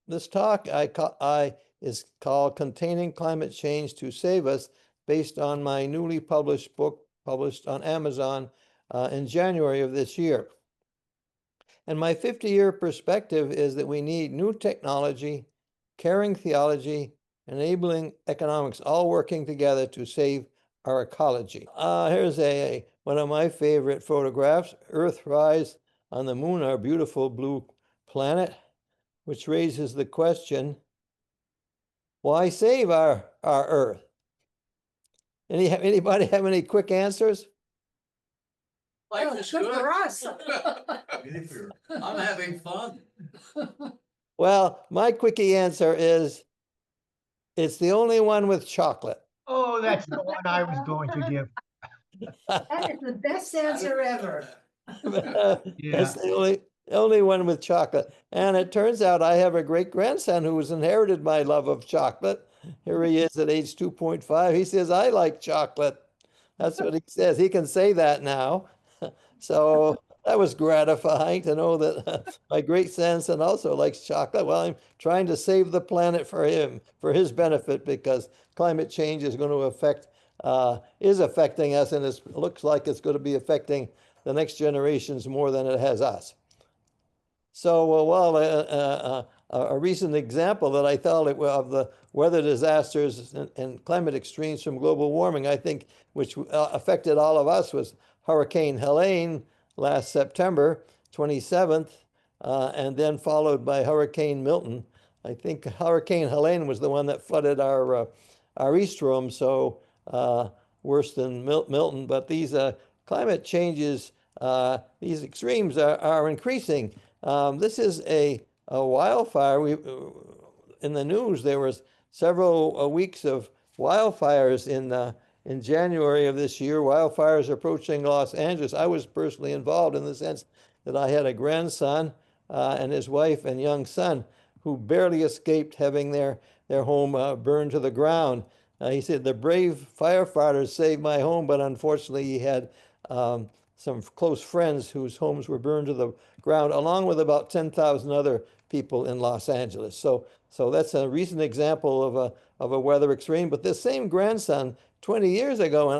This talk is called Containing Climate Change to Save Us, based on my newly published book, published on Amazon in January of this year. And my 50-year perspective is that we need new technology, caring theology, enabling economics, all working together to save our ecology. Here's one of my favorite photographs, Earthrise on the moon, our beautiful blue planet, which raises the question, why save our Earth? Anybody have any quick answers? Life is good for us. I'm having fun. Well, my quickie answer is, it's the only one with chocolate. Oh, that's the one I was going to give. That is the best answer ever. That's the only one with chocolate. And it turns out I have a great-grandson who has inherited my love of chocolate. Here he is at age 2.5. He says, I like chocolate. That's what he says. He can say that now. So that was gratifying to know that my great-grandson also likes chocolate. Well, I'm trying to save the planet for him, for his benefit, because climate change is going to is affecting us, and it looks like it's going to be affecting the next generations more than it has us. So, a recent example that I thought of the weather disasters and climate extremes from global warming, I think, which affected all of us, was Hurricane Helene last September 27th, and then followed by Hurricane Milton. I think Hurricane Helene was the one that flooded our east room, so worse than Milton. But these climate changes, these extremes are increasing. This is a wildfire. In the news, there was several weeks of wildfires in January of this year, wildfires approaching Los Angeles. I was personally involved in the sense that I had a grandson and his wife and young son who barely escaped having their home burned to the ground. He said, the brave firefighters saved my home, but unfortunately he had some close friends whose homes were burned to the ground, along with about 10,000 other people in Los Angeles. So that's a recent example of a weather extreme. But this same grandson, 20 years ago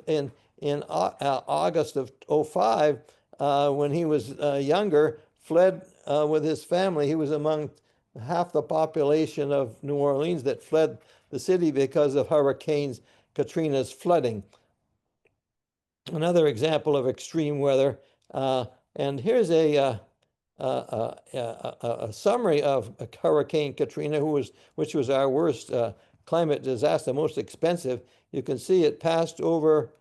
in August of 2005, when he was younger, fled with his family. He was among half the population of New Orleans that fled the city because of Hurricane Katrina's flooding. Another example of extreme weather. And here's a summary of Hurricane Katrina, which was our worst climate disaster, most expensive. You can see it passed over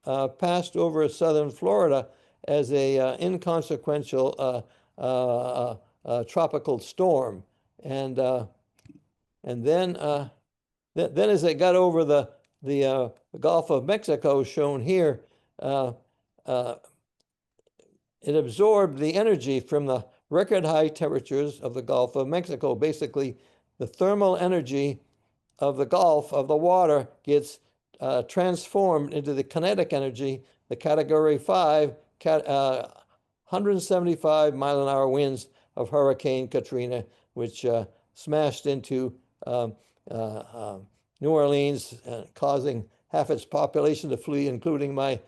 southern Florida as a inconsequential tropical storm, and then as it got over the Gulf of Mexico, shown here, it absorbed the energy from the record high temperatures of the Gulf of Mexico. Basically, the thermal energy of the Gulf, of the water, gets transformed into the kinetic energy, the Category 5, 175 mile-an-hour winds of Hurricane Katrina, which smashed into New Orleans, causing half its population to flee, including my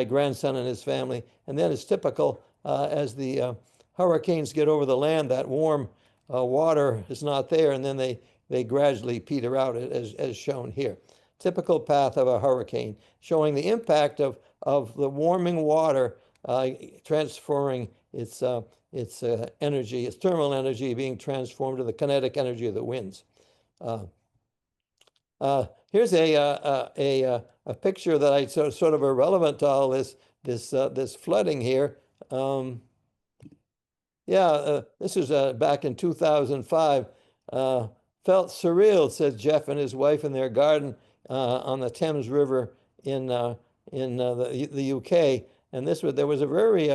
grandson and his family. And then, it's typical, as the hurricanes get over the land, that warm water is not there, and then they gradually peter out, as shown here. Typical path of a hurricane, showing the impact of the warming water transferring its energy, its thermal energy, being transformed to the kinetic energy of the winds. Here's a picture that I sort of irrelevant to all this flooding here. This is back in 2005. Felt surreal, said Jeff and his wife in their garden on the Thames River in the UK. And there was a very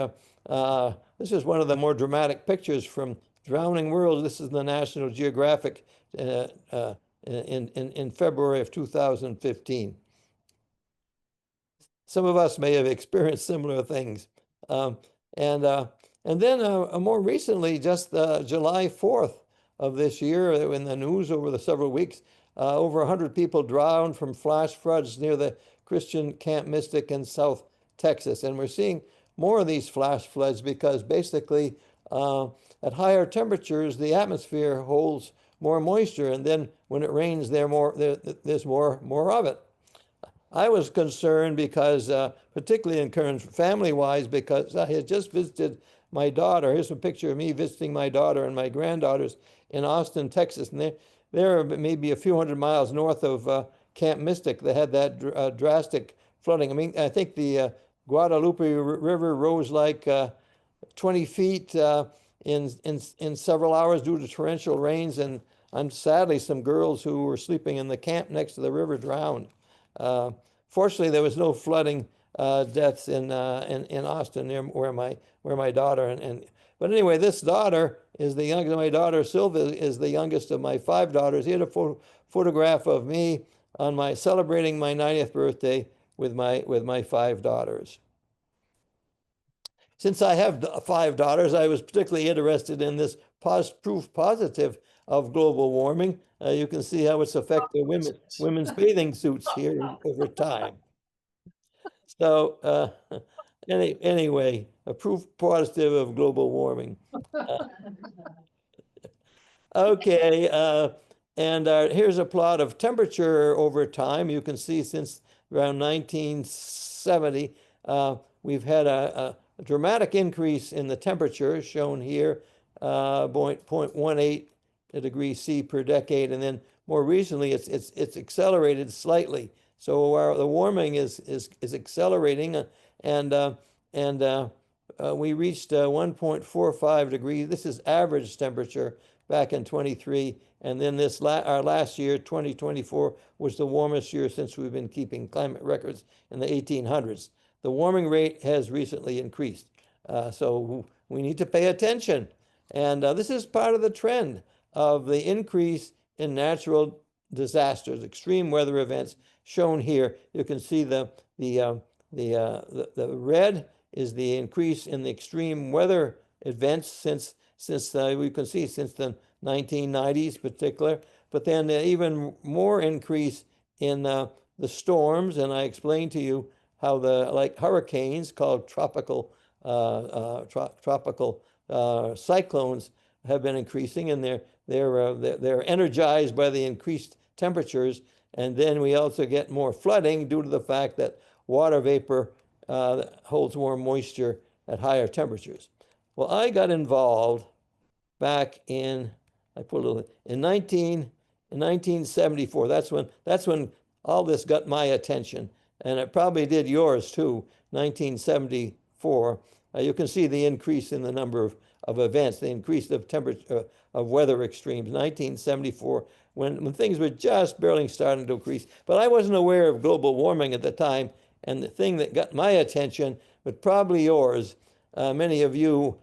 this is one of the more dramatic pictures from Drowning World. This is the National Geographic in February of 2015. Some of us may have experienced similar things. And then more recently, just July 4th of this year in the news over the several weeks. Over 100 people drowned from flash floods near the Christian Camp Mystic in South Texas. And we're seeing more of these flash floods because basically at higher temperatures, the atmosphere holds more moisture. And then when it rains, there's more of it. I was concerned because, particularly in current family-wise, because I had just visited my daughter. Here's a picture of me visiting my daughter and my granddaughters in Austin, Texas. And they're maybe a few hundred miles north of Camp Mystic. They had that drastic flooding. I mean, I think the Guadalupe River rose like 20 feet in several hours due to torrential rains. And sadly, some girls who were sleeping in the camp next to the river drowned. Fortunately, there was no flooding deaths in Austin near where my daughter but anyway, this daughter is the youngest. My daughter Sylvia is the youngest of my 5 daughters. Here's a photograph of me on celebrating my 90th birthday with my 5 daughters. Since I have 5 daughters, I was particularly interested in this proof positive of global warming. You can see how it's affected women's bathing suits here over time. So anyway, a proof positive of global warming. Okay, and here's a plot of temperature over time. You can see since around 1970, we've had a dramatic increase in the temperature shown here, 0.18 degrees C per decade, and then more recently it's accelerated slightly. So the warming is accelerating, and we reached 1.45 degrees. This is average temperature back in 23, and then our last year, 2024, was the warmest year since we've been keeping climate records in the 1800s. The warming rate has recently increased, so we need to pay attention. And this is part of the trend of the increase in natural disasters, extreme weather events shown here. You can see the red is the increase in the extreme weather events since we can see since the 1990s particular, but then even more increase in the storms. And I explained to you how like hurricanes called tropical cyclones have been increasing, and they're energized by the increased temperatures. And then we also get more flooding due to the fact that water vapor holds more moisture at higher temperatures. Well, I got involved back in 1974. That's when all this got my attention, and it probably did yours too. 1974. You can see the increase in the number of events, the increase of temperature of weather extremes. 1974, when things were just barely starting to increase. But I wasn't aware of global warming at the time. And the thing that got my attention, but probably yours, many of you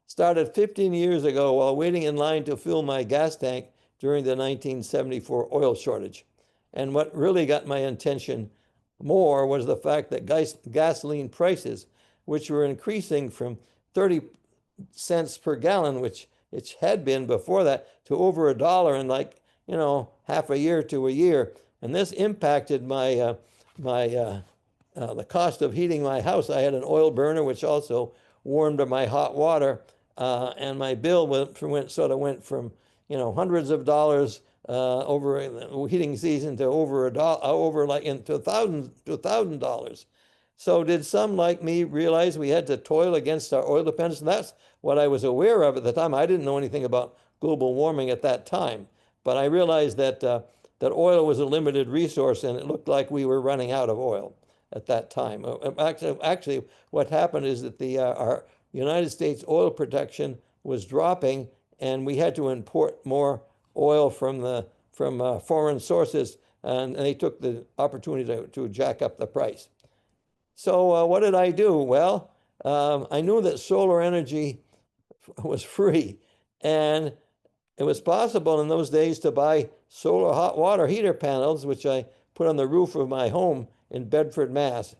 started 15 years ago while waiting in line to fill my gas tank during the 1974 oil shortage. And what really got my attention more was the fact that gasoline prices, which were increasing from 30 cents per gallon, which it had been before that, to over $1 in half a year to a year. And this impacted the cost of heating my house. I had an oil burner, which also warmed my hot water, and my bill went from hundreds of dollars over the heating season to over $1,000. So did some like me realize we had to toil against our oil dependence? And that's what I was aware of at the time. I didn't know anything about global warming at that time, but I realized that oil was a limited resource, and it looked like we were running out of oil at that time. Actually, what happened is that our United States oil production was dropping, and we had to import more oil from foreign sources, and they took the opportunity to jack up the price. So what did I do? Well, I knew that solar energy was free, and it was possible in those days to buy solar hot water heater panels, which I put on the roof of my home in Bedford, Mass.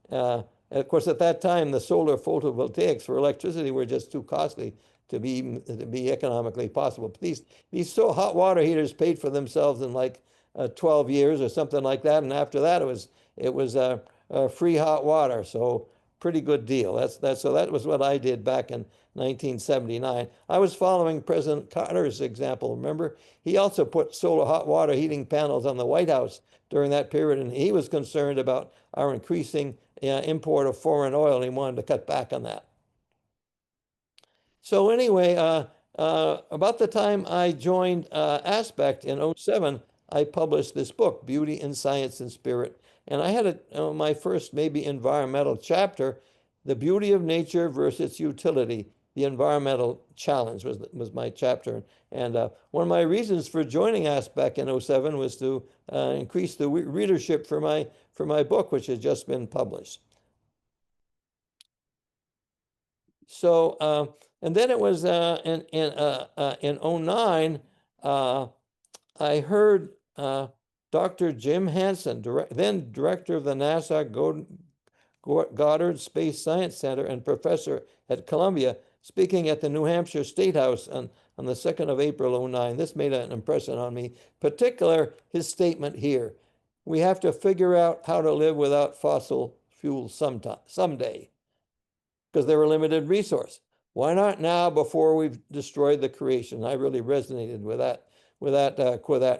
Of course, at that time, the solar photovoltaics for electricity were just too costly to be economically possible. These so hot water heaters paid for themselves in like 12 years or something like that, and after that it was free hot water. So pretty good deal. So that was what I did back in 1979. I was following President Carter's example. Remember, he also put solar hot water heating panels on the White House during that period, and he was concerned about our increasing import of foreign oil, and he wanted to cut back on that. So anyway, about the time I joined ASPEC in 07, I published this book, Beauty in Science and Spirit. And I had my first maybe environmental chapter, The Beauty of Nature versus its Utility. The Environmental Challenge was my chapter. And one of my reasons for joining ASPEC in 07 was to increase the readership for my book, which has just been published. So, and then it was in 09, I heard Dr. Jim Hansen, then director of the NASA Goddard Space Science Center and professor at Columbia, speaking at the New Hampshire State House on the 2nd of April 09. This made an impression on me, particular his statement here. We have to figure out how to live without fossil fuels someday, because they're a limited resource. Why not now before we've destroyed the creation? I really resonated with that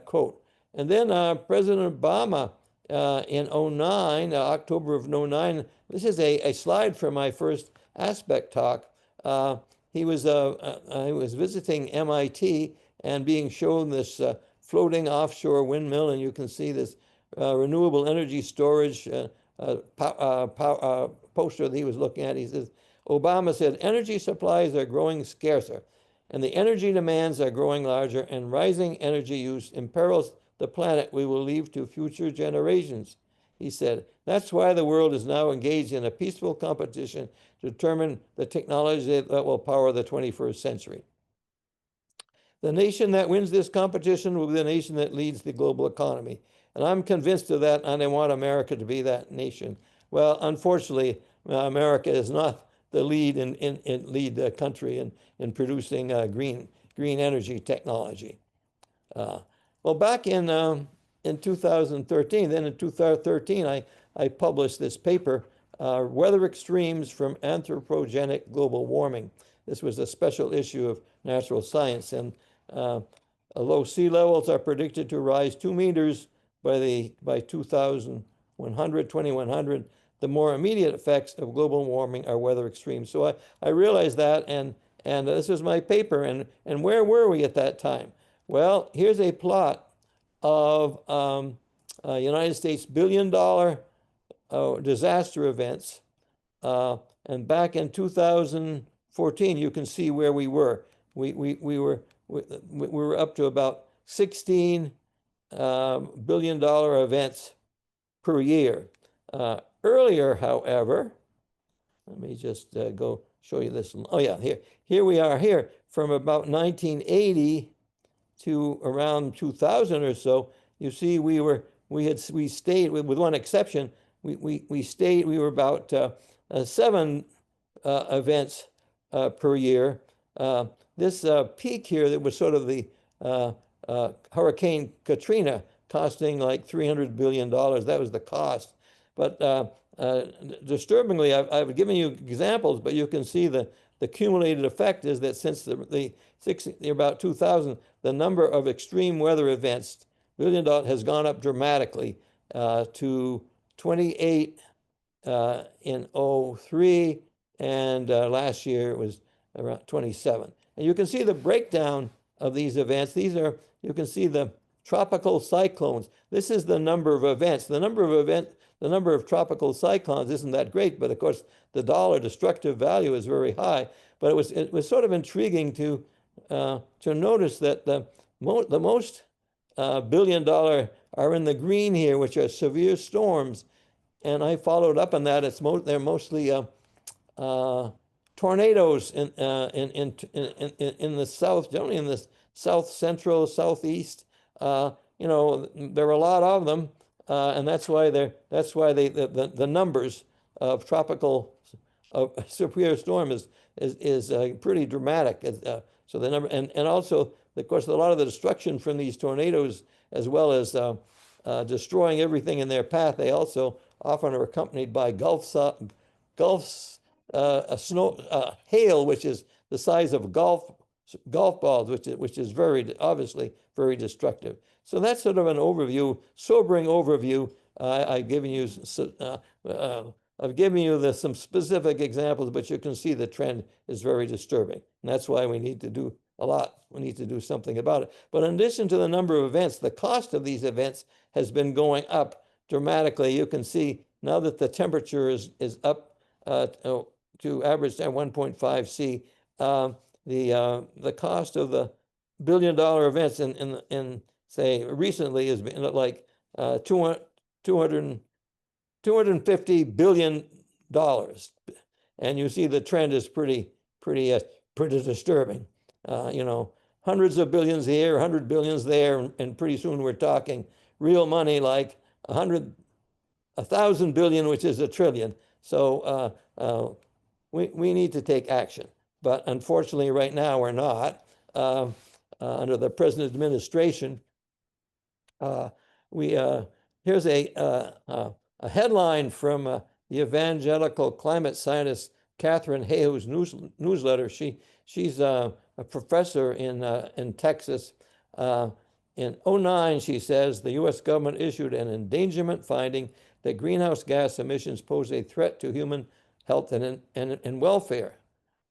quote. And then President Obama in 09, October of 09, this is a slide from my first ASPEC talk. He was visiting MIT and being shown this floating offshore windmill, and you can see this renewable energy storage poster that he was looking at. He says, Obama said, energy supplies are growing scarcer, and the energy demands are growing larger, and rising energy use imperils the planet we will leave to future generations. He said, that's why the world is now engaged in a peaceful competition to determine the technology that will power the 21st century. The nation that wins this competition will be the nation that leads the global economy. And I'm convinced of that, and I want America to be that nation. Well, unfortunately, America is not the lead country in producing green energy technology. Well, back in 2013, then in 2013, I published this paper, Weather Extremes from Anthropogenic Global Warming. This was a special issue of Natural Science, and although sea levels are predicted to rise 2 meters by 2100, the more immediate effects of global warming are weather extremes. So I realized that, and this was my paper, and where were we at that time? Well, here's a plot of United States billion-dollar disaster events, and back in 2014, you can see where we were. We were up to about 16 billion-dollar events per year. Earlier, however, let me just go show you this. Oh yeah, here we are here from about 1980 to around 2000 or so. You see, we stayed with one exception. We were about 7 events per year. This peak here that was sort of the Hurricane Katrina, costing like $300 billion. That was the cost. But disturbingly, I've given you examples, but you can see the cumulated effect is that since about 2000, the number of extreme weather events, billion has gone up dramatically to 28 in 03, and last year it was around 27. And you can see the breakdown of these events. You can see the tropical cyclones. This is the number of events. The number of tropical cyclones isn't that great, but of course the dollar destructive value is very high. But it was sort of intriguing to notice that the most billion are in the green here, which are severe storms. And I followed up on that. They're mostly tornadoes in the south, generally in the south central, southeast. There are a lot of them, and that's why the numbers of severe storm is is pretty dramatic. So the number, and also, of course, a lot of the destruction from these tornadoes, as well as destroying everything in their path, they also often are accompanied by hail, which is the size of golf balls, which is very obviously very destructive. So that's sort of an overview, sobering overview. I've given you some specific examples, but you can see the trend is very disturbing, and that's why we need to do a lot. We need to do something about it. But in addition to the number of events, the cost of these events has been going up dramatically. You can see now that the temperature is up to average at 1.5 C. The cost of the billion-dollar events in say recently has been like $250 billion, and you see the trend is pretty disturbing. Hundreds of billions here, 100 billions there, and pretty soon we're talking real money like 1,000 billion, which is a trillion. So we need to take action, but unfortunately, right now we're not. Under the present administration, here's a headline from the evangelical climate scientist Catherine Hayhoe's newsletter. She's a professor in Texas. In 2009, she says, the U.S. government issued an endangerment finding that greenhouse gas emissions pose a threat to human health and welfare,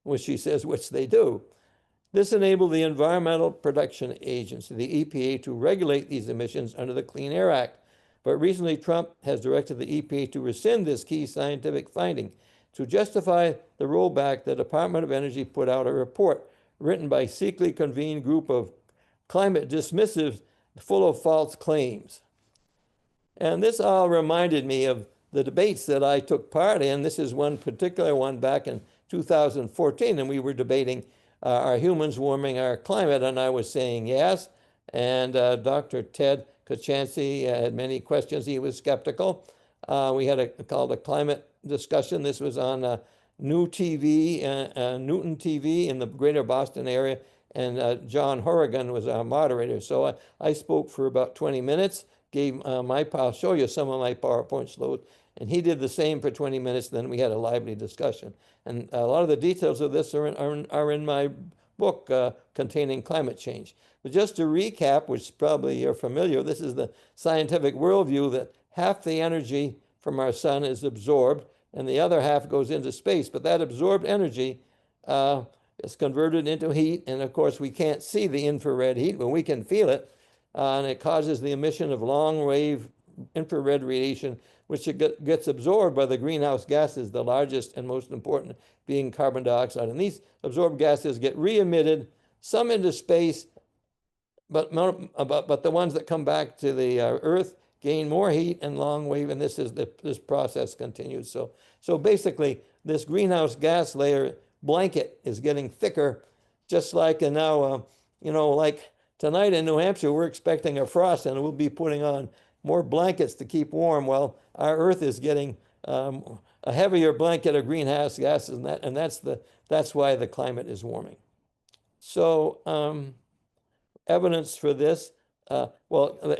which she says, which they do. This enabled the Environmental Protection Agency, the EPA, to regulate these emissions under the Clean Air Act. But recently, Trump has directed the EPA to rescind this key scientific finding. To justify the rollback, the Department of Energy put out a report written by a secretly convened group of climate dismissives full of false claims. And this all reminded me of the debates that I took part in. This is one particular one back in 2014, and we were debating are humans warming our climate? And I was saying yes. And Dr. Ted Kochanski had many questions. He was skeptical. We had called a climate discussion. This was on New TV, Newton TV in the greater Boston area. And John Horrigan was our moderator. So I spoke for about 20 minutes, I'll show you some of my PowerPoint slides. And he did the same for 20 minutes. Then we had a lively discussion. And a lot of the details of this are in my book containing climate change. But just to recap, which probably you're familiar, this is the scientific worldview that half the energy from our sun is absorbed and the other half goes into space. But that absorbed energy is converted into heat. And of course, we can't see the infrared heat, but we can feel it. And it causes the emission of long-wave infrared radiation, which gets absorbed by the greenhouse gases, the largest and most important being carbon dioxide. And these absorbed gases get re-emitted, some into space, but the ones that come back to the Earth gain more heat and long wave, and this process continues. So basically, this greenhouse gas layer blanket is getting thicker, just like, and now, like tonight in New Hampshire, we're expecting a frost, and we'll be putting on more blankets to keep warm. Well, our Earth is getting a heavier blanket of greenhouse gases, and that's why the climate is warming. So evidence for this,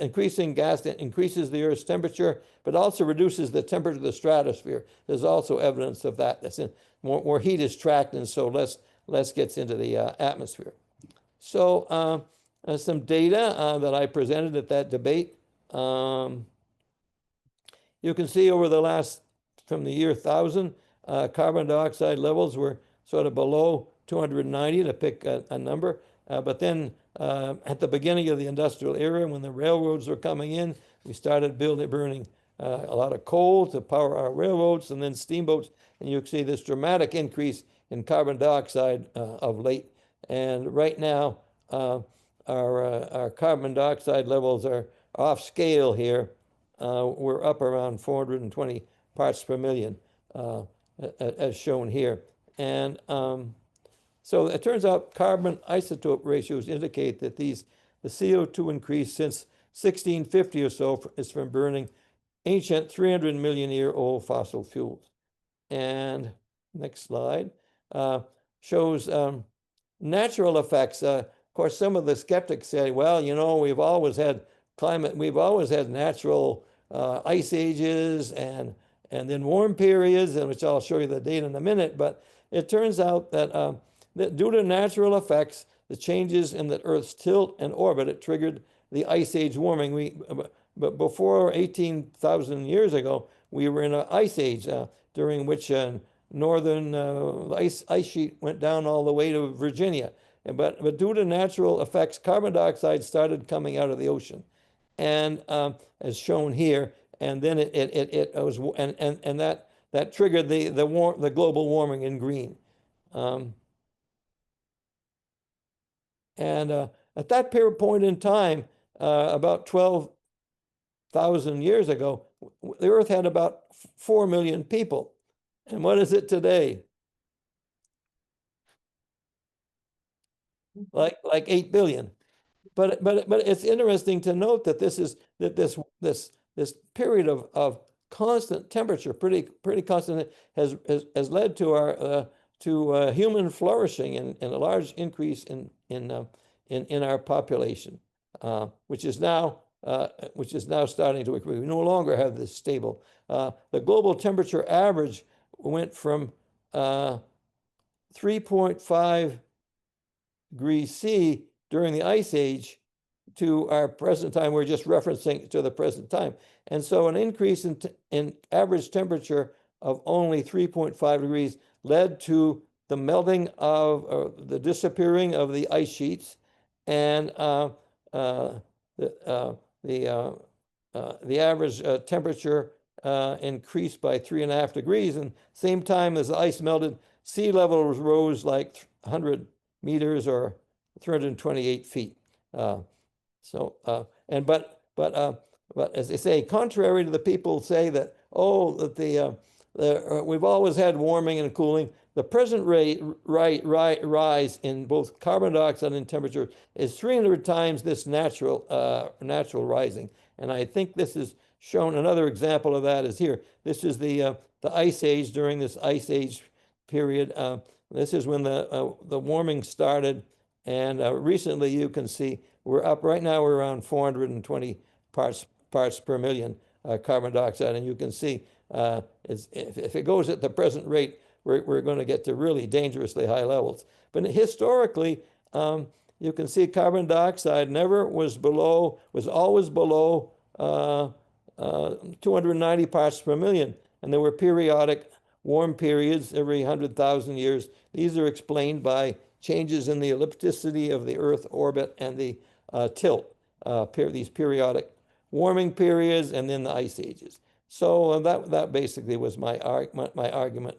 increasing gas that increases the Earth's temperature, but also reduces the temperature of the stratosphere. There's also evidence of that. That's more heat is tracked, and so less gets into the atmosphere. So some data that I presented at that debate. You can see over the last, from the year 1000, carbon dioxide levels were sort of below 290 to pick a number. But then at the beginning of the industrial era, when the railroads were coming in, we started burning a lot of coal to power our railroads and then steamboats. And you can see this dramatic increase in carbon dioxide of late. And right now, our carbon dioxide levels are off scale here. We're up around 420 parts per million, as shown here. And so it turns out carbon isotope ratios indicate that the CO2 increase since 1650 or so is from burning ancient 300 million year old fossil fuels. And next slide shows natural effects. Of course, some of the skeptics say, well, you know, we've always had natural ice ages and then warm periods, and which I'll show you the data in a minute. But it turns out that due to natural effects, the changes in the Earth's tilt and orbit, it triggered the ice age warming. But before 18,000 years ago, we were in an ice age during which northern ice sheet went down all the way to Virginia. But due to natural effects, carbon dioxide started coming out of the ocean, and as shown here, and then it was and that triggered the global warming in green. And at that point in time, about 12,000 years ago, the Earth had about 4 million people. And what is it today? Like 8 billion. But it's interesting to note that this period of constant temperature, pretty constant, has led to our human flourishing and a large increase in our population, which is now starting to occur. We no longer have this stable. The global temperature average went from 3.5 degrees C during the Ice Age to our present time. We're just referencing to the present time. And so an increase in average temperature of only 3.5 degrees led to the melting of the disappearing of the ice sheets, and the average temperature increased by 3.5 degrees. And same time as the ice melted, sea level rose like 100 meters or 328 feet. But as they say, contrary to the people say that, oh, that we've always had warming and cooling, the present rise in both carbon dioxide and temperature is 300 times this natural rising. And I think this is shown. Another example of that is here. This is the Ice Age. During this Ice Age period, this is when the warming started. And recently, you can see we're up. Right now, we're around 420 parts per million carbon dioxide, and you can see if it goes at the present rate, we're going to get to really dangerously high levels. But historically, you can see carbon dioxide was always below 290 parts per million, and there were periodic warm periods every 100,000 years. These are explained by changes in the ellipticity of the Earth orbit and the tilt, these periodic warming periods, and then the ice ages. So that basically was my argument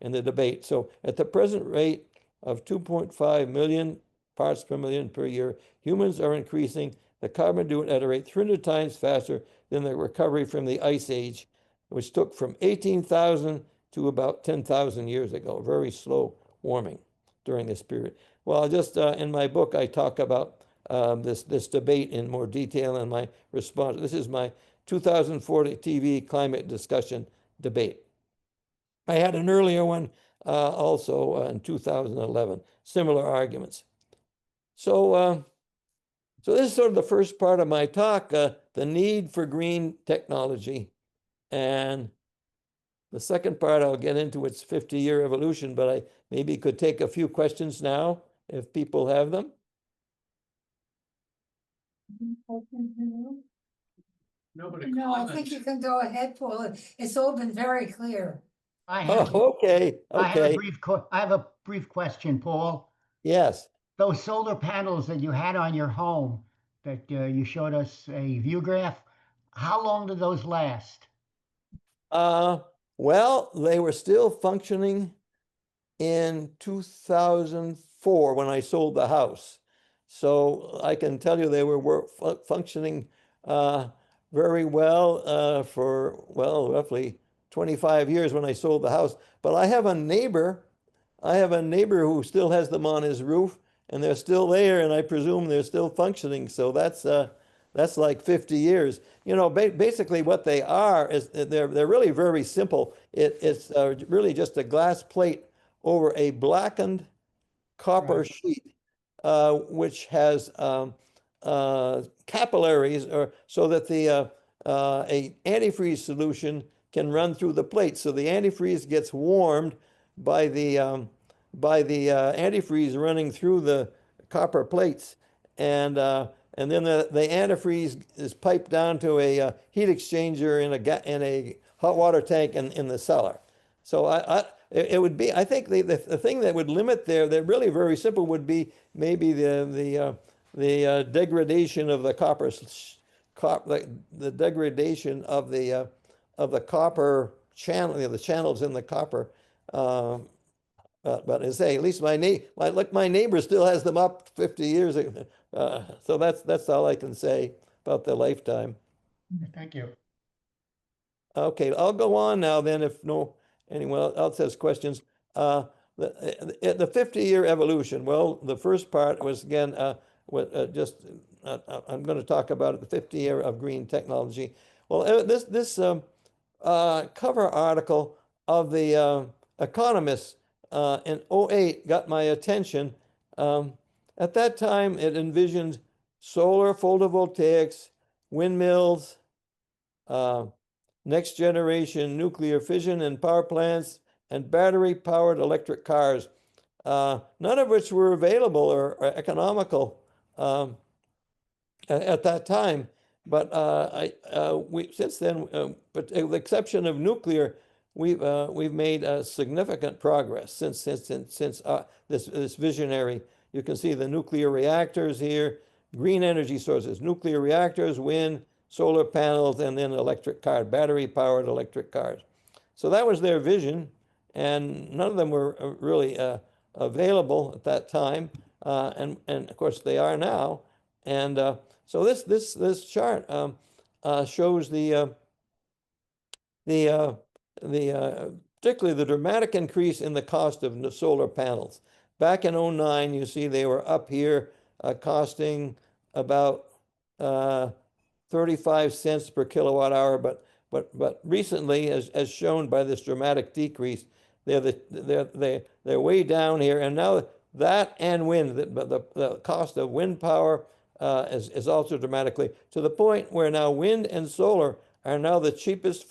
in the debate. So at the present rate of 2.5 million parts per million per year, humans are increasing the carbon dioxide at a rate 300 times faster than the recovery from the ice age, which took from 18,000 to about 10,000 years ago. Very slow warming during this period. Well, just in my book, I talk about this debate in more detail in my response. This is my 2040 TV climate discussion debate. I had an earlier one also in 2011, similar arguments. So this is sort of the first part of my talk, the need for green technology. And the second part, I'll get into its 50-year evolution, but I maybe could take a few questions now if people have them. Nobody No, I think you can go ahead, Paul. It's all been very clear. I have, Okay. I have a brief question, Paul. Yes. Those solar panels that you had on your home that you showed us a view graph, how long did those last? Well, they were still functioning in 2004 when I sold the house. So I can tell you they were functioning very well for, well, roughly 25 years when I sold the house. But I have a neighbor who still has them on his roof, and they're still there, and I presume they're still functioning. So that's like 50 years. You know, basically what they are is they're really very simple. It's really just a glass plate over a blackened copper Right. sheet, which has capillaries, or so that a antifreeze solution can run through the plate. So the antifreeze gets warmed by the antifreeze running through the copper plates, and then the antifreeze is piped down to a heat exchanger in a hot water tank in the cellar. So it would be, I think the thing that would limit there, that really very simple, would be maybe the degradation of the copper, the degradation of the copper channel, the channels in the copper. But as I say, at least my neighbor still has them up 50 years. So that's all I can say about the lifetime. Thank you. Okay, I'll go on now then if anyone else has questions. The 50-year evolution. Well, the first part was again I'm going to talk about the 50 year of green technology. Well, this cover article of the Economist in '08 got my attention. At that time, it envisioned solar photovoltaics, windmills, next generation nuclear fission and power plants, and battery powered electric cars, none of which were available or economical at that time. But we since then, but with the exception of nuclear, we've made significant progress since this visionary. You can see the nuclear reactors here, green energy sources, nuclear reactors, wind, solar panels, and then electric cars, battery-powered electric cars. So that was their vision, and none of them were really available at that time, and of course they are now. And so this chart shows particularly the dramatic increase in the cost of the solar panels. Back in '09, you see they were up here costing about 35 cents per kilowatt hour, but recently, as shown by this dramatic decrease, they're way down here, and now that and wind, the cost of wind power is also dramatically to the point where now wind and solar are now the cheapest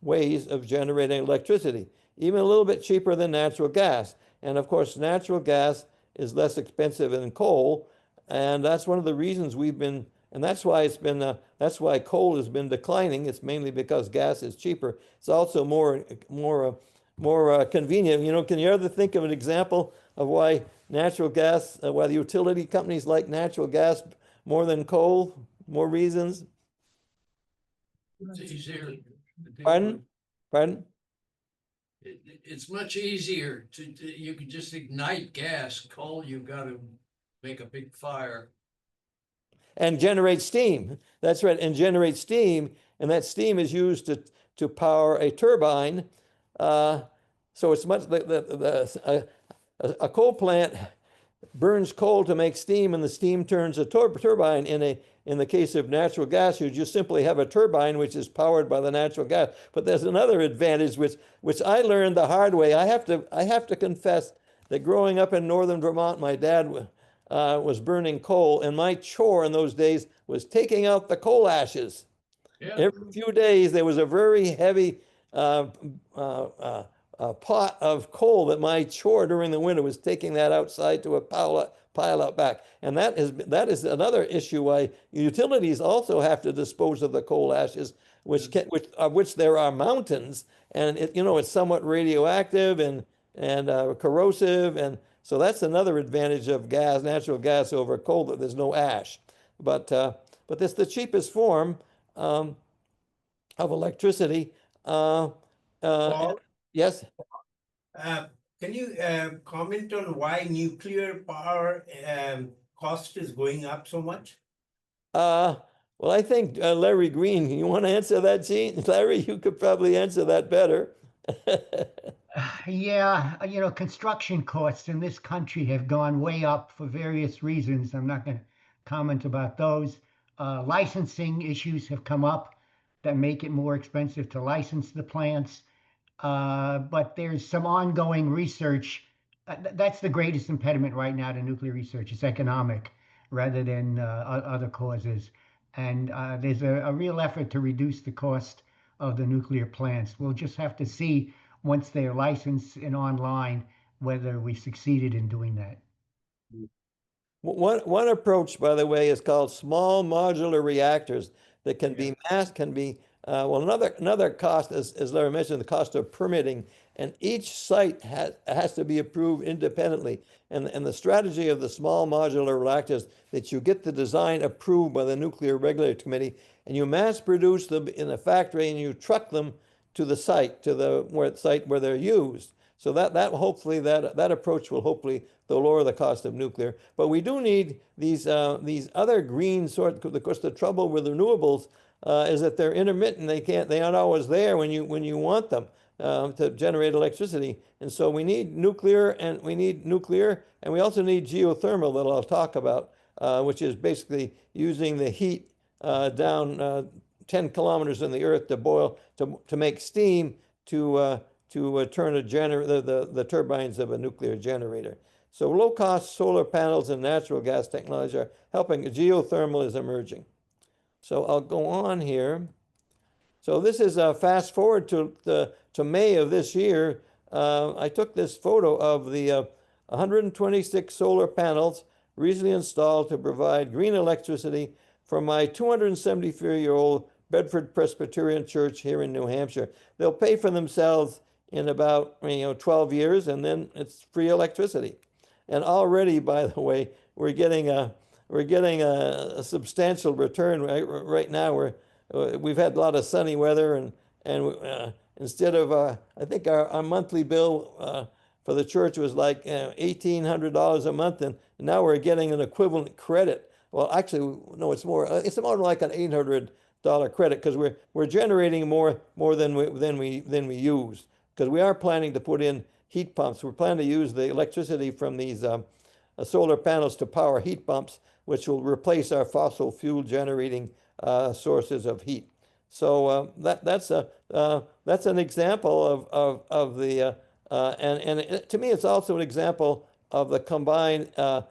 ways of generating electricity, even a little bit cheaper than natural gas. And of course, natural gas is less expensive than coal, and that's one of the reasons and that's why that's why coal has been declining. It's mainly because gas is cheaper. It's also more convenient. You know, can you ever think of an example of why why the utility companies like natural gas more than coal? More reasons? It's easier. to do. Pardon? Pardon? It's much easier you can just ignite gas. Coal, you've got to make a big fire. And generate steam. That's right, and generate steam, and that steam is used to power a turbine. So it's much a coal plant burns coal to make steam, and the steam turns a turbine. In the case of natural gas, you just simply have a turbine which is powered by the natural gas. But there's another advantage which I learned the hard way. I have to confess that growing up in northern Vermont, my dad was burning coal, and my chore in those days was taking out the coal ashes. Yeah. Every few days there was a very heavy pot of coal that my chore during the winter was taking that outside to a pile out back. And that is another issue why utilities also have to dispose of the coal ashes, of which there are mountains, and it's somewhat radioactive and corrosive, and so that's another advantage of natural gas over coal, that there's no ash. But this the cheapest form of electricity. Paul, Yes. can you comment on why nuclear power cost is going up so much? Well, I think Larry Green, you want to answer that, Gene? Larry, you could probably answer that better. Yeah, construction costs in this country have gone way up for various reasons. I'm not going to comment about those. Licensing issues have come up that make it more expensive to license the plants. But there's some ongoing research That's the greatest impediment right now to nuclear research. It's economic rather than other causes. And there's a real effort to reduce the cost of the nuclear plants. We'll just have to see once they're licensed and online whether we succeeded in doing that. One approach, by the way, is called small modular reactors that can be well, another cost, as Larry mentioned, the cost of permitting, and each site has to be approved independently. And the strategy of the small modular reactors that you get the design approved by the Nuclear Regulatory Committee, and you mass produce them in a factory, and you truck them to the site, to the site where they're used. So that hopefully that approach will hopefully lower the cost of nuclear. But we do need these other green sort. Of course, the trouble with renewables is that they're intermittent. They aren't always there when you want them to generate electricity. And so we need nuclear, and we also need geothermal that I'll talk about, which is basically using the heat down 10 kilometers in the earth to boil to make steam to turn the turbines of a nuclear generator. So low-cost solar panels and natural gas technology are helping. Geothermal is emerging. So I'll go on here. So this is a fast forward to May of this year. I took this photo of the 126 solar panels recently installed to provide green electricity for my 274-year-old Bedford Presbyterian Church here in New Hampshire. They'll pay for themselves in about 12 years, and then it's free electricity. And already, by the way, we're getting a substantial return right now. We've had a lot of sunny weather, and instead of I think our monthly bill for the church was like $1,800 a month, and now we're getting an equivalent credit. Well, actually, no, it's more like an $800 credit, because we're generating more than we use, because we are planning to put in heat pumps. We're planning to use the electricity from these solar panels to power heat pumps, which will replace our fossil fuel generating sources of heat. So that's an example of the to me, it's also an example of the combined of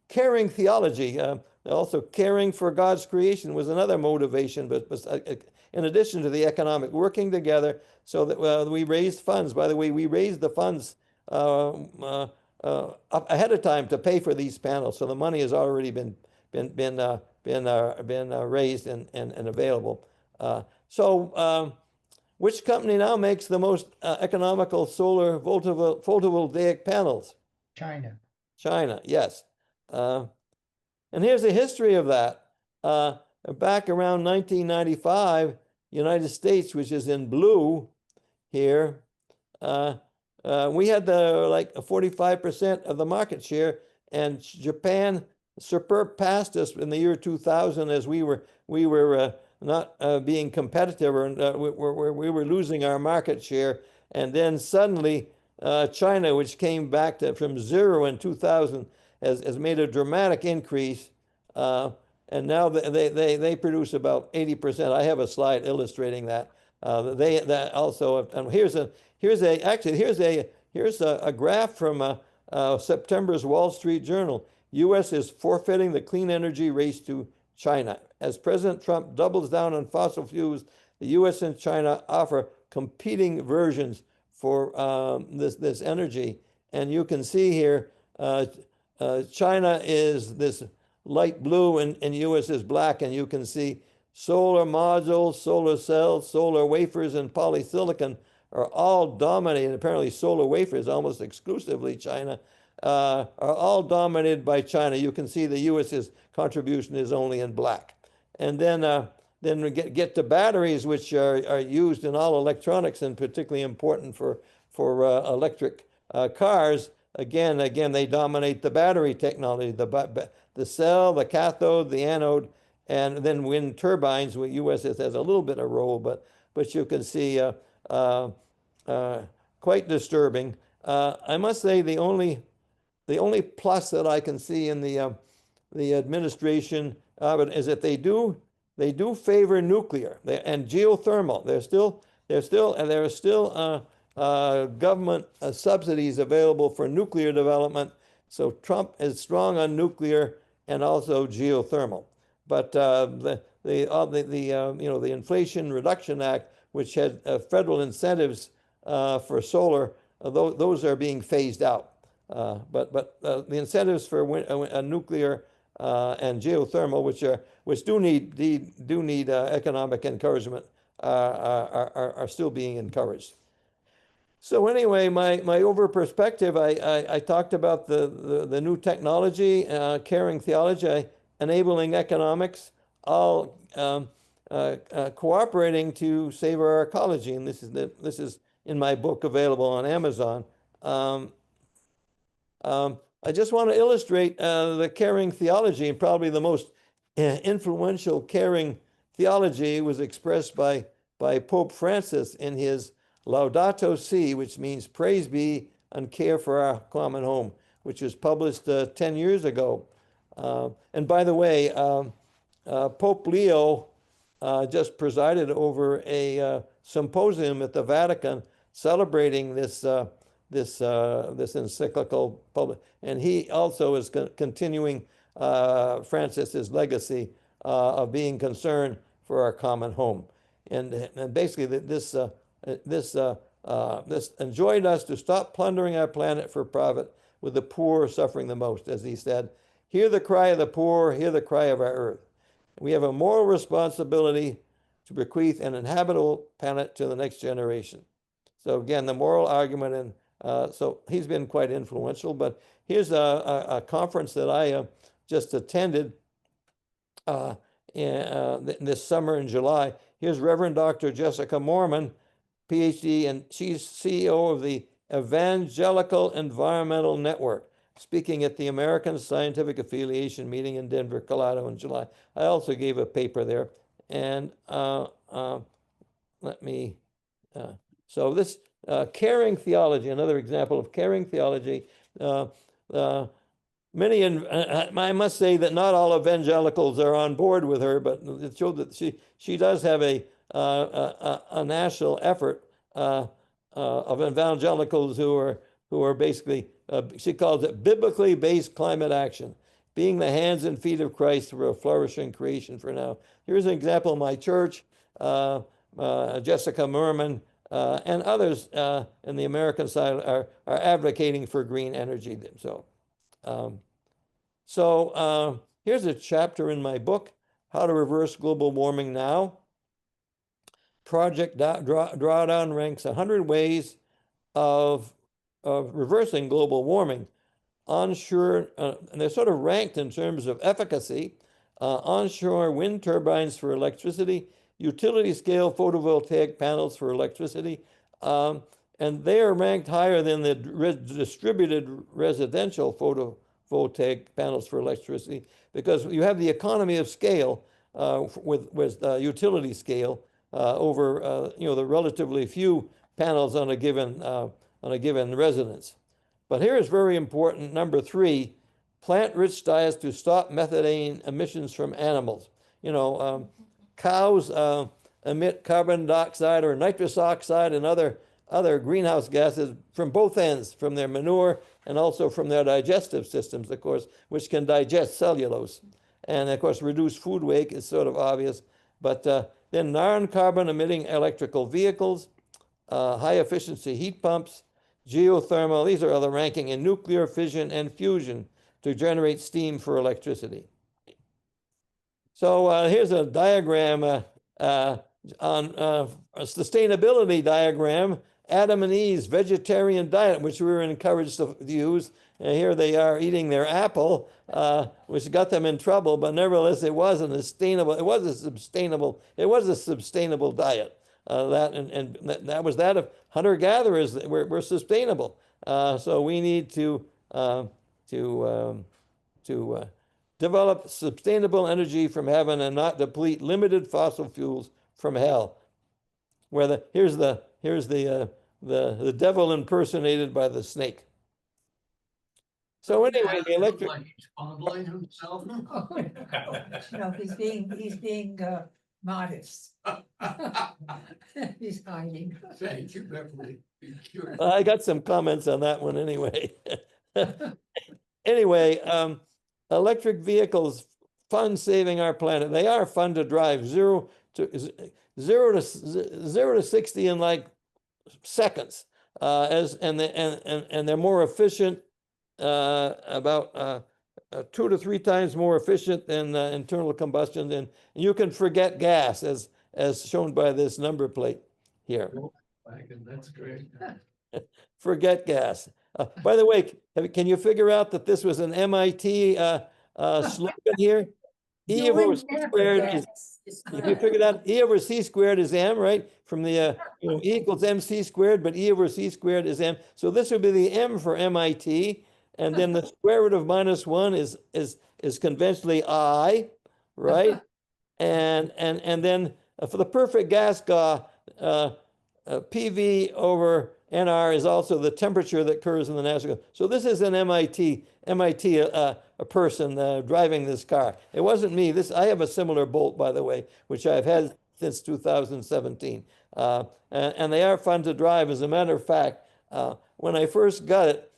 caring theology. Also, caring for God's creation was another motivation, but in addition to the economic, working together so that we raised funds. By the way, we raised the funds ahead of time to pay for these panels, so the money has already been raised and available. Which company now makes the most economical solar photovoltaic panels? China. China, yes. And here's the history of that. Back around 1995, United States, which is in blue here, we had like 45% of the market share, and Japan surpassed us in the year 2000 as we were not being competitive, or we were losing our market share. And then suddenly China, which came back from zero in 2000, has made a dramatic increase, and now they produce about 80%. I have a slide illustrating that. That also, and here's a graph from September's Wall Street Journal. U.S. is forfeiting the clean energy race to China. As President Trump doubles down on fossil fuels, the U.S. and China offer competing versions for this energy. And you can see here, China is this light blue, and U.S. is black, and you can see solar modules, solar cells, solar wafers, and polysilicon are all dominated. Apparently, solar wafers, almost exclusively China, are all dominated by China. You can see the U.S.'s contribution is only in black. And then we get to batteries, which are used in all electronics and particularly important for electric cars. Again, they dominate the battery technology, the cell, the cathode, the anode, and then wind turbines. Where U.S. has a little bit of role, but you can see quite disturbing. I must say the only plus that I can see in the administration is that they do favor nuclear and geothermal. They're still government subsidies available for nuclear development. So Trump is strong on nuclear and also geothermal. But the Inflation Reduction Act, which had federal incentives for solar, those are being phased out. But the incentives for nuclear and geothermal, which do need economic encouragement, are still being encouraged. So anyway, my over perspective, I talked about the new technology, caring theology, enabling economics, all cooperating to save our ecology, and this is in my book available on Amazon. I just want to illustrate the caring theology, and probably the most influential caring theology was expressed by Pope Francis in his Laudato Si, which means praise be and care for our common home, which was published 10 years ago. And by the way, Pope Leo just presided over a symposium at the Vatican celebrating this encyclical public, and he also is continuing Francis's legacy of being concerned for our common home, and basically this enjoined us to stop plundering our planet for profit, with the poor suffering the most, as he said. Hear the cry of the poor, hear the cry of our earth. We have a moral responsibility to bequeath an habitable planet to the next generation. So again, the moral argument, and so he's been quite influential. But here's a conference that I just attended this summer in July. Here's Reverend Dr. Jessica Mormon, PhD, and she's CEO of the Evangelical Environmental Network, speaking at the American Scientific Affiliation meeting in Denver, Colorado in July. I also gave a paper there. And so this caring theology, another example of caring theology. Many, I must say that not all evangelicals are on board with her, but it showed that she does have a national effort of evangelicals who are basically, she calls it biblically based climate action, being the hands and feet of Christ for a flourishing creation for now. Here's an example of my church, Jessica Merman, and others in the American side are advocating for green energy. So here's a chapter in my book, How to Reverse Global Warming Now. Project Drawdown ranks 100 ways of reversing global warming. Onshore, and they're sort of ranked in terms of efficacy. Onshore wind turbines for electricity, utility scale photovoltaic panels for electricity, and they are ranked higher than the distributed residential photovoltaic panels for electricity, because you have the economy of scale with utility scale over the relatively few panels on a given residence. But here is very important, number 3, plant-rich diets to stop methane emissions from animals. Cows emit carbon dioxide or nitrous oxide and other greenhouse gases from both ends, from their manure and also from their digestive systems, of course, which can digest cellulose. And of course, reduced food waste is sort of obvious. But then non-carbon emitting electrical vehicles, high efficiency heat pumps, geothermal, these are other ranking, in nuclear fission and fusion to generate steam for electricity. So here's a diagram on a sustainability diagram, Adam and Eve's vegetarian diet, which we were encouraged to use. And here they are eating their apple, which got them in trouble, but nevertheless, it was a sustainable diet. That was that of hunter-gatherers that were sustainable. So we need to develop sustainable energy from heaven and not deplete limited fossil fuels from hell. Here's the devil impersonated by the snake. So anyway, the electric. Like he's fondling himself. No, he's being Modest. He's hiding. Thank you, Beverly. Sure. I got some comments on that one anyway. Anyway, electric vehicles, fun saving our planet. They are fun to drive. Zero to 60 in like seconds. And they're more efficient, about 2 to 3 times more efficient than internal combustion. And you can forget gas, as shown by this number plate here. That's great. Forget gas. By the way, can you figure out that this was an MIT slogan here? E You over would C never squared is, guess. if you figured out E over C squared is M, right? From the, E equals MC squared, but E over C squared is M. So this would be the M for MIT. And then the square root of -1 is conventionally I, right? And then for the perfect gas law, PV over NR is also the temperature that occurs in the natural gas. So this is an MIT a person driving this car. It wasn't me. I have a similar Bolt, by the way, which I've had since 2017. And they are fun to drive. As a matter of fact, when I first got it,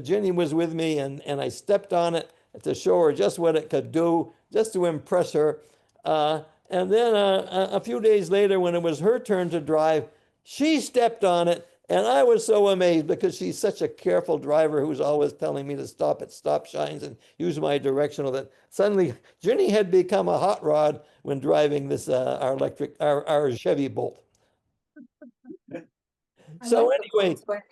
Jenny was with me, and I stepped on it to show her just what it could do, just to impress her. And then a few days later, when it was her turn to drive, she stepped on it, and I was so amazed because she's such a careful driver who's always telling me to stop at stop signs and use my directional. That suddenly Jenny had become a hot rod when driving this our Chevy Bolt. So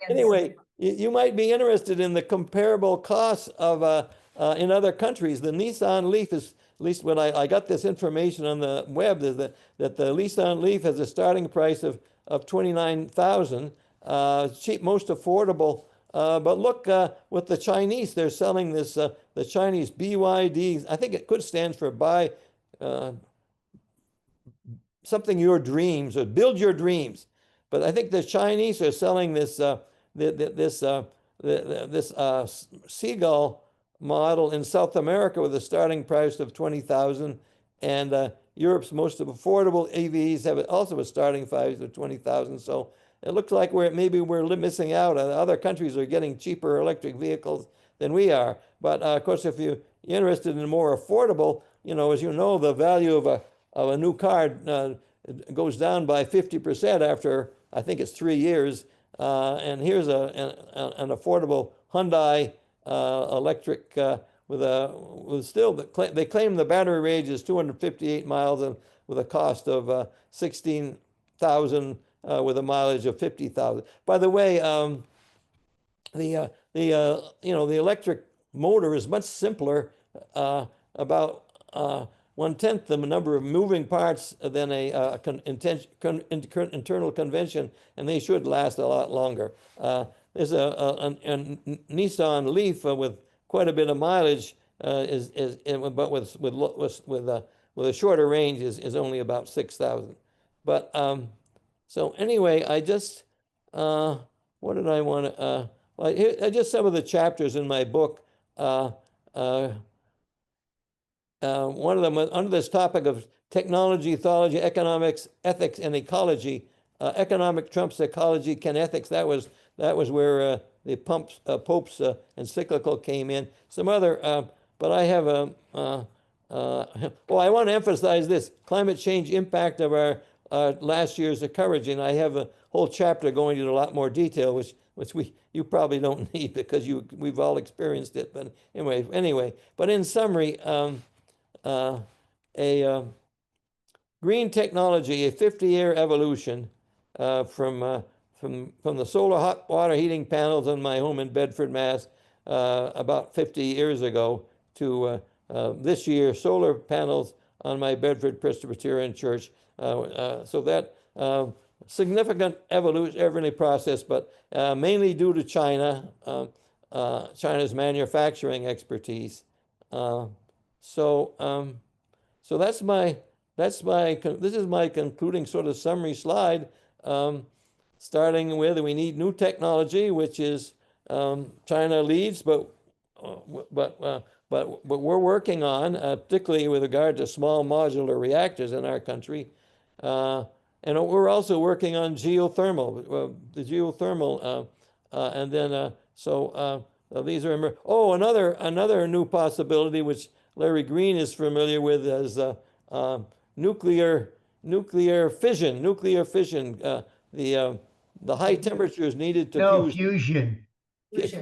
anyway, you might be interested in the comparable costs of in other countries. The Nissan Leaf is, at least when I got this information on the web, is that the Nissan Leaf has a starting price of $29,000, cheap, most affordable. But look, with the Chinese, they're selling this, the Chinese BYD. I think it could stand for buy something your dreams, or build your dreams. But I think the Chinese are selling this Seagull model in South America with a starting price of 20,000, and Europe's most affordable EVs have also a starting price of 20,000. So it looks like maybe we're missing out. Other countries are getting cheaper electric vehicles than we are. But of course, if you're interested in more affordable, as you know, the value of a new car goes down by 50% after, I think it's 3 years. And here's an affordable Hyundai electric they claim the battery range is 258 miles and with a cost of 16,000 with a mileage of 50,000. By the way, the electric motor is much simpler, about 1/10 the number of moving parts than a internal convention, and they should last a lot longer. There's a Nissan Leaf with quite a bit of mileage, but with a shorter range is only about 6,000. But so anyway, I just what did I want to? Well, just some of the chapters in my book. One of them under this topic of technology, ethology, economics, ethics, and ecology. Economic trumps ecology, can ethics? That was where the Pope's encyclical came in. Some other, but I have well, I want to emphasize this: climate change impact of our last year's coverage, and I have a whole chapter going into a lot more detail, which you probably don't need because we've all experienced it. But anyway. But in summary, green technology, a 50-year evolution from the solar hot water heating panels on my home in Bedford, Mass, about 50 years ago, to this year, solar panels on my Bedford Presbyterian Church. So that significant evolutionary process, but mainly due to China, China's manufacturing expertise. So this is my concluding sort of summary slide, starting with we need new technology, which is China leads, but but we're working on, particularly with regard to small modular reactors in our country. And we're also working on geothermal, the geothermal, and then these are. Oh, another new possibility which Larry Green is familiar with is nuclear fission. Nuclear fission. The high temperatures needed to No, fuse. fusion.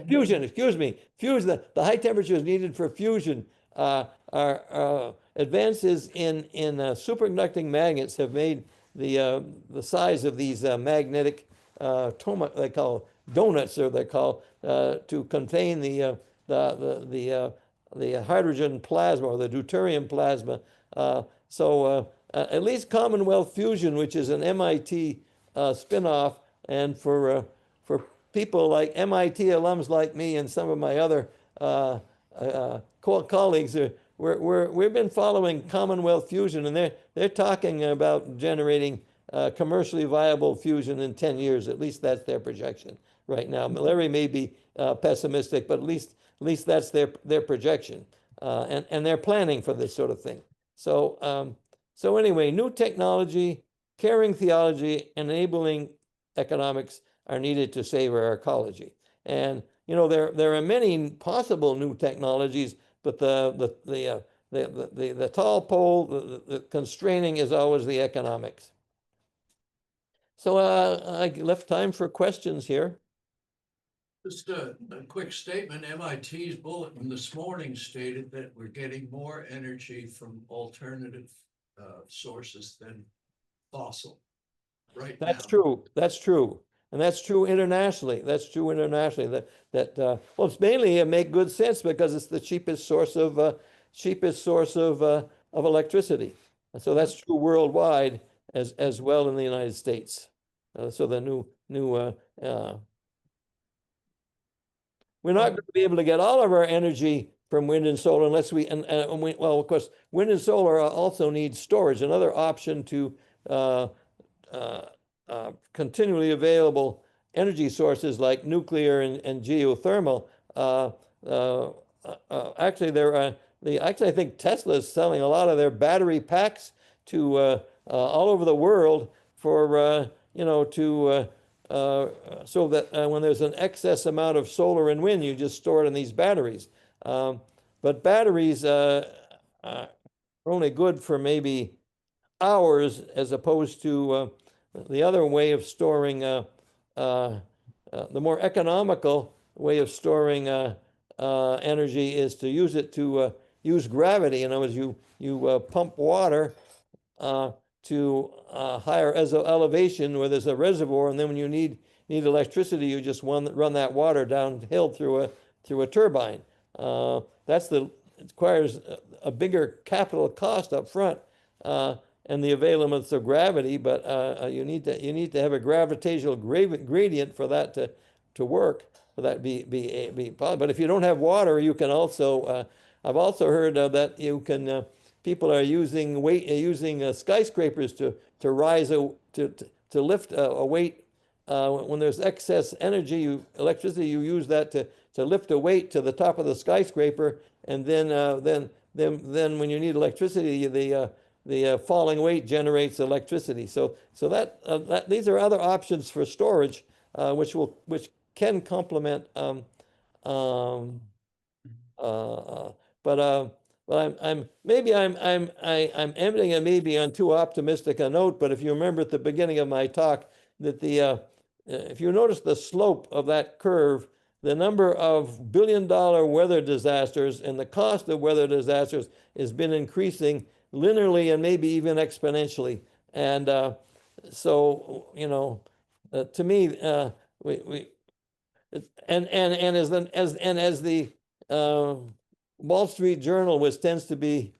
Fusion, excuse me. Fusion, the high temperatures needed for fusion are advances in superconducting magnets have made the size of these magnetic they call donuts, or they call to contain the hydrogen plasma or the deuterium plasma. At least Commonwealth Fusion, which is an MIT spinoff, and for people like MIT alums like me and some of my other colleagues, we've been following Commonwealth Fusion, and they're talking about generating commercially viable fusion in 10 years. At least that's their projection right now. Larry may be pessimistic, but at least that's their projection, and they're planning for this sort of thing. So anyway, new technology, caring theology, enabling economics are needed to save our ecology. And there are many possible new technologies, but the tall pole, the constraining is always the economics. So I left time for questions here. Just a quick statement. MIT's bulletin this morning stated that we're getting more energy from alternative sources than fossil right now. That's true. That's true. And that's true internationally. That's true internationally. Well, it's mainly it make good sense because it's the cheapest source of electricity. And so that's true worldwide as well in the United States. So the new we're not going to be able to get all of our energy from wind and solar unless well, of course, wind and solar also need storage. Another option to continually available energy sources like nuclear and geothermal. Actually, I think Tesla is selling a lot of their battery packs to all over the world for so that when there's an excess amount of solar and wind, you just store it in these batteries. But batteries are only good for maybe hours, as opposed to the other way of storing, the more economical way of storing energy is to use it to use gravity. In other words, you pump water to higher elevation where there's a reservoir, and then when you need electricity, you just run that water downhill through a turbine. It requires a bigger capital cost up front, and the availability of gravity, but you need to have a gravitational gradient for that to work, for that be possible. But if you don't have water, you can also I've also heard that you can people are using skyscrapers to rise to lift a weight when there's excess electricity. You use that to lift a weight to the top of the skyscraper, and then when you need electricity, the falling weight generates electricity. So that these are other options for storage, which can complement. But I'm ending it maybe on too optimistic a note. But if you remember at the beginning of my talk that if you notice the slope of that curve, the number of billion-dollar weather disasters and the cost of weather disasters has been increasing linearly and maybe even exponentially. And so to me, as the Wall Street Journal tends to be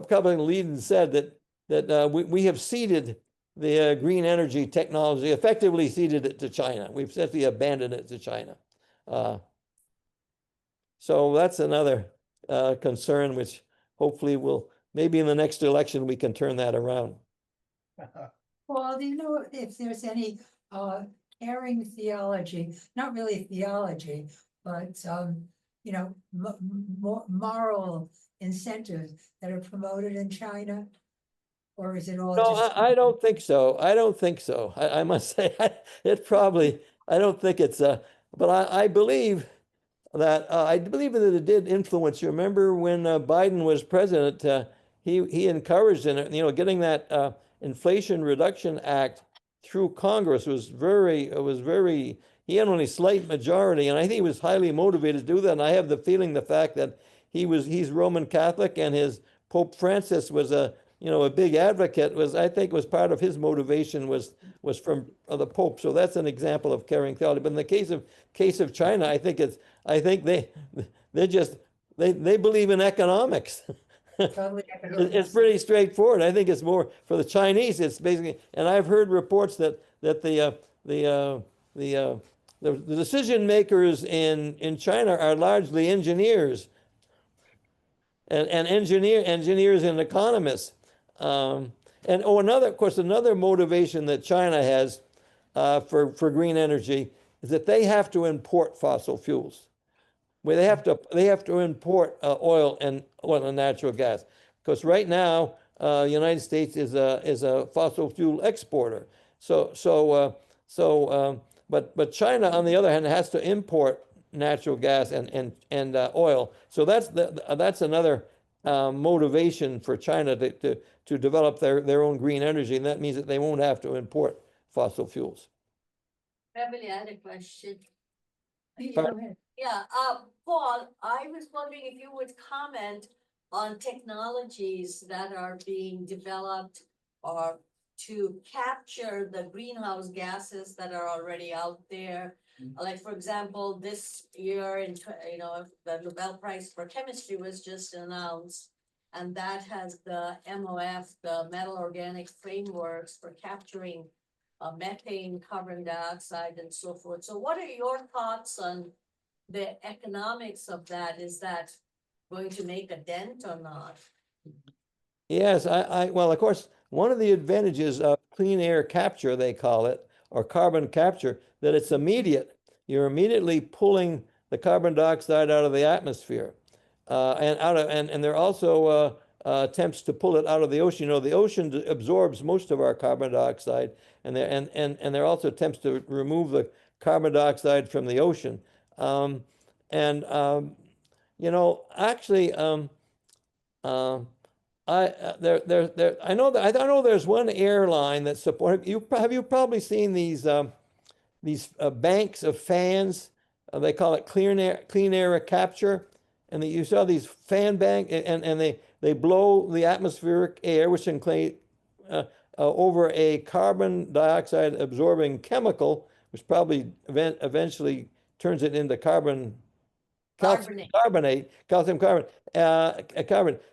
covering lead and said that we have ceded the green energy technology, effectively ceded it to China. We've essentially abandoned it to China. So that's another concern, which hopefully maybe in the next election we can turn that around. Well, do you know if there's any caring theology, not really theology, but you know, moral incentives that are promoted in China? Or is it all No, just? I don't think so. I don't think so. I must say, it probably, I don't think it's, but I believe that, I believe that it did influence. You remember when Biden was president, he encouraged in it, getting that Inflation Reduction Act through Congress was very, he had only slight majority, and I think he was highly motivated to do that. And I have the feeling the fact that he's Roman Catholic, and his Pope Francis was a big advocate, I think was part of his motivation was from the Pope. So that's an example of carrying theology. But in the case of China, I think they believe in economics. Totally It's pretty straightforward. I think it's more for the Chinese. It's basically, and I've heard reports that the decision makers in China are largely engineers and engineers and economists. And of course, another motivation that China has for green energy is that they have to import fossil fuels. Where they have to import oil and natural gas, because right now the United States is a fossil fuel exporter. But China, on the other hand, has to import natural gas and oil. So that's another motivation for China to develop their own green energy, and that means that they won't have to import fossil fuels. Beverly, I had a question. Go ahead. Yeah, Paul, I was wondering if you would comment on technologies that are being developed or to capture the greenhouse gases that are already out there. Like, for example, this year the Nobel Prize for Chemistry was just announced, and that has the MOF, the Metal Organic Frameworks for capturing methane, carbon dioxide, and so forth. So what are your thoughts on the economics of that? Is that going to make a dent or not? Yes, well, of course, one of the advantages of clean air capture, they call it, or carbon capture, that it's immediate. You're immediately pulling the carbon dioxide out of the atmosphere. And there are also attempts to pull it out of the ocean. The ocean absorbs most of our carbon dioxide, and there are also attempts to remove the carbon dioxide from the ocean. Actually, I know there's one airline that support you. Have you probably seen these banks of fans? They call it clean air capture, and you saw these fan bank, and they blow the atmospheric air, which include over a carbon dioxide absorbing chemical, which probably eventually turns it into calcium carbonate.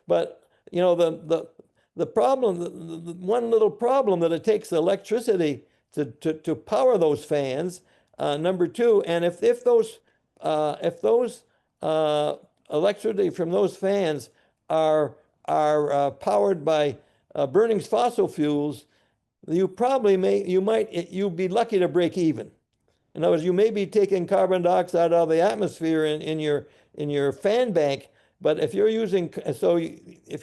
But the problem, the one little problem, that it takes electricity to power those fans. Number two, and if those electricity from those fans are powered by burning fossil fuels, you'd be lucky to break even. In other words, you may be taking carbon dioxide out of the atmosphere in your fan bank, but if you're using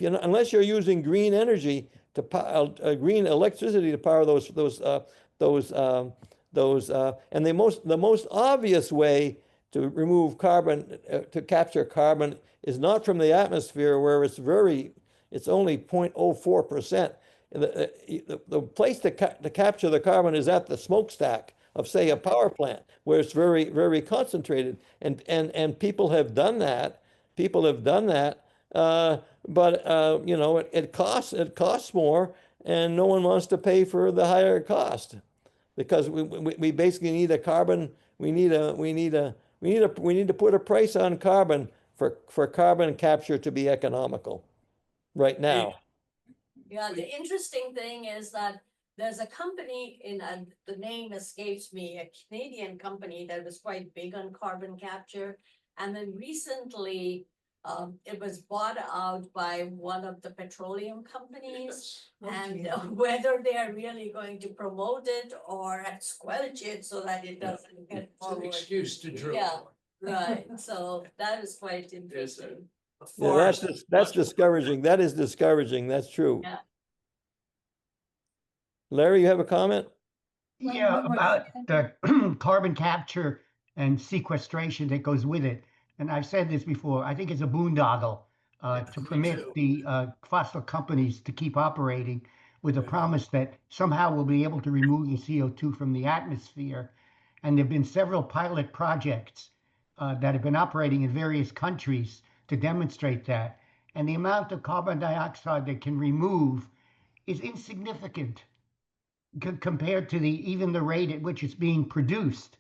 unless you're using green energy green electricity to power those and the most obvious way to remove carbon, to capture carbon, is not from the atmosphere, where it's only 0.04%. The place to capture the carbon is at the smokestack of, say, a power plant, where it's very, very concentrated, and people have done that. But it costs more, and no one wants to pay for the higher cost, because we basically need a carbon. We need to put a price on carbon for carbon capture to be economical right now. Yeah, the interesting thing is that there's a company the name escapes me, a Canadian company that was quite big on carbon capture. And then recently, it was bought out by one of the petroleum companies. And whether they're really going to promote it or squelch it so that it doesn't get It's an forward. excuse to drill Yeah. more. Right, so that is quite There's interesting. a Yeah, forest that's much more- discouraging. That is discouraging. That's true. Yeah. Larry, you have a comment? Yeah, one more about thing. the carbon capture and sequestration that goes with it. And I've said this before, I think it's a boondoggle to me permit too. the fossil companies to keep operating with the Yeah. promise that somehow we'll be able to remove the CO2 from the atmosphere. And there've been several pilot projects that have been operating in various countries to demonstrate that. And the amount of carbon dioxide they can remove is insignificant compared to even the rate at which it's being produced.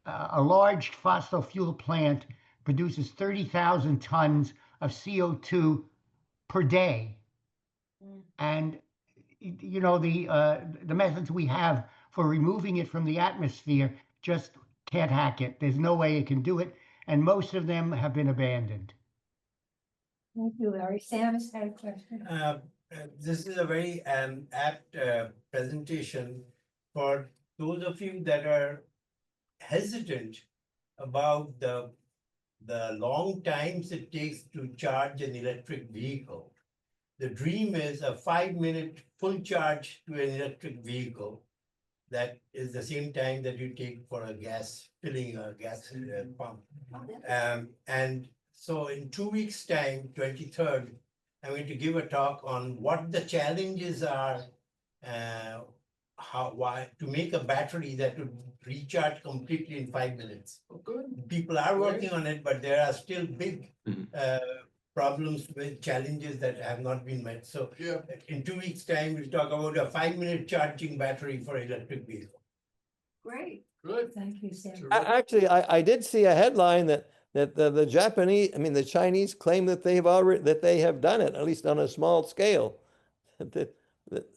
A large fossil fuel plant produces 30,000 tons of CO2 per day. Mm. And you know, the methods we have for removing it from the atmosphere just can't hack it. There's no way it can do it, and most of them have been abandoned. Thank you, Larry. Sam has had a question. This is a very apt presentation for those of you that are hesitant about the long times it takes to charge an electric vehicle. The dream is a 5-minute full charge to an electric vehicle. That is the same time that you take for a filling a gas pump. And so in 2 weeks' time, 23rd, I'm going to give a talk on what the challenges are, why to make a battery that would recharge completely in 5 minutes. Oh, good. People are working on it, but there are still big problems with challenges that have not been met. So Yeah, in 2 weeks' time, we'll talk about a 5-minute charging battery for electric vehicle. Great. good. Thank you, Sam. Terrific. Actually, I did see a headline that the Japanese, I mean, the Chinese claim that they have done it, at least on a small scale. That, it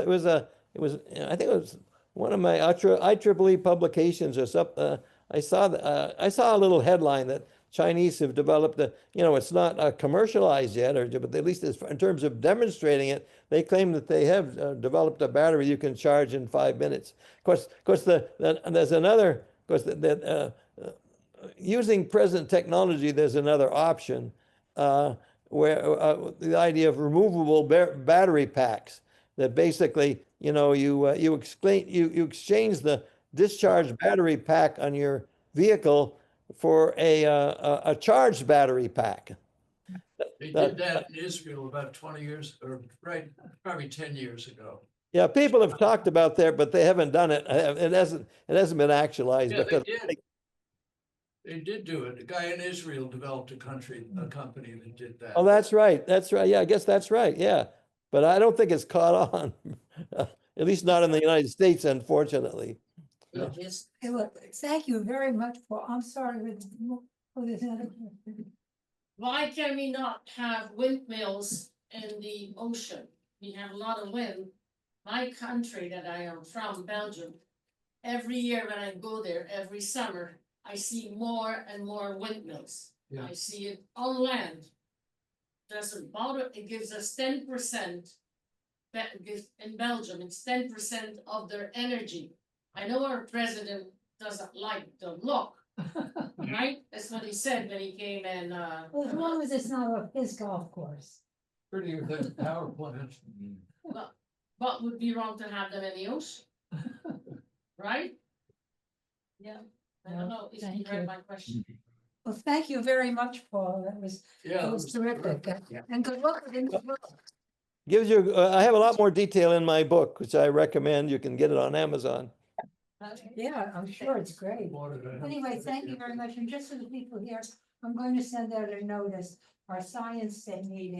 was, I think it was one of my IEEE publications or something. I saw a little headline that Chinese have developed it's not commercialized yet, but at least in terms of demonstrating it, they claim that they have developed a battery you can charge in 5 minutes. Of course, there's another, of course, using present technology, there's another option where the idea of removable battery packs that basically, you exchange the discharged battery pack on your vehicle for a charged battery pack. They did that in Israel about 20 years, or right, probably 10 years ago. Yeah, people have talked about that, but they haven't done it. It hasn't been actualized Yeah, they because did. They did do it. A guy in Israel developed a company that did that. oh, that's right. That's right. Yeah, I guess that's right. Yeah. But I don't think it's caught on, at least not in the United States, unfortunately. Yeah. Yes. Okay, well, thank you very much I'm sorry for this other question. Why can we not have windmills in the ocean? We have a lot of wind. My country that I am from, Belgium, every year when I go there, every summer, I see more and more windmills. Yeah. I see it on land. Doesn't bother, it gives us 10%. That gives in Belgium, it's 10% of their energy. I know our president doesn't like the look, right? That's what he said when he came and Well, as long as it's not his golf course. Prettier than power plants. what would be wrong to have them in the ocean? Right? Yeah. I don't know if you Thank heard you. my question. Well, thank you very much, Paul. Yeah. It was terrific. And good luck with the new book. Gives you, I have a lot more detail in my book, which I recommend. You can get it on Amazon. Yeah, I'm sure it's great. Anyway, thank you very much. And just for the people here, I'm going to send out a notice, our science day meeting.